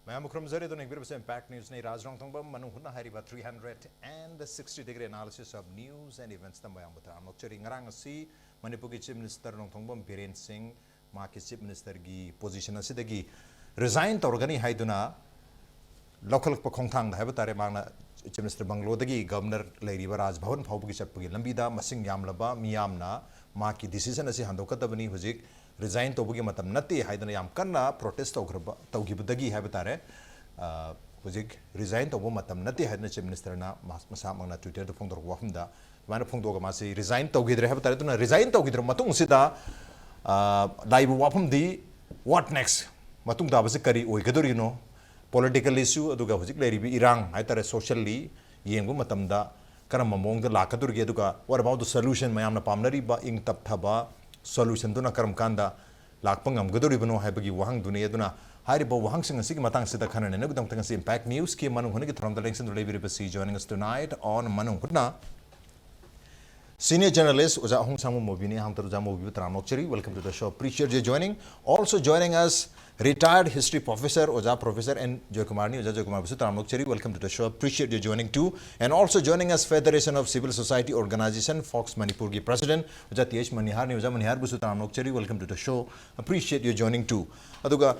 मैं मुख्रम जरे तो नेगबिर बसे इम्पैक्ट न्यूज़ ने राज Nongthombam मनung hutna hariba 360-degree analysis of news and events तंबायां बता नोक्चरी ngarang asi Manipur की चीफ मिनिस्टर नोंगथोंबम बीरेन सिंह मा की चीफ मिनिस्टर की पोजीशन असिदगी रिजाइन तौरगनी हाइदुना लोकल पखोंथांग दा हैबतारे मांगना चीफ मिनिस्टर बंगलोदगी गवर्नर लेरिबा राजभवन फाउबगी चटपगी लंबीदा मसिंग यामलबा मियामना मा की डिसीजन असी हंदोकतबनी हुजिक रिजाइन तौबगी मतम नत्ते हाइदना याम कन्ना प्रोटेस्ट तौगिबदगी हैबतारे हुजिक रिजाइन तौब मतम नत्ते हाइदना चीफ मिनिस्टर ना मसा मंगना ट्विटर द फोंदोर वाफमदा माने फोंदोग मासी रिजाइन तौगिद्रे हैबतारे तुना रिजाइन तौगिद्र मतुंग सिदा लाइब वाफमदी व्हाट नेक्स्ट मतुंग दाबसे करी ओइगदोरिनो political issue aduga hujik leiribi irang haitare socially yengu matamda karam mongda lakadurgi aduga what about the solution mayamna pamnari ba ing tap thaba solution duna karam kanda lakpangam gaduri bano haibagi wahang duni aduna hari ba wahang sing asigi matang sida khanane ne gudang tang impact news ki manung hone ki throm the election leibiri basi joining us tonight on manung hutna Senior journalist Oja Ahongshangbam Mobi ne ham taruja Mobi Tranokcheri. Welcome to the show. Appreciate you joining. Also joining us, retired history professor Oja Professor and Joykumar ni Oja Joykumar Bisu Tranokcheri. Welcome to the show. Appreciate you joining too. And also joining us, Federation of Civil Society Organization FOCS Manipur ki President Oja Manihar ni Oja Manihar Bisu Tranokcheri. Welcome to the show. Appreciate you joining too. Aduga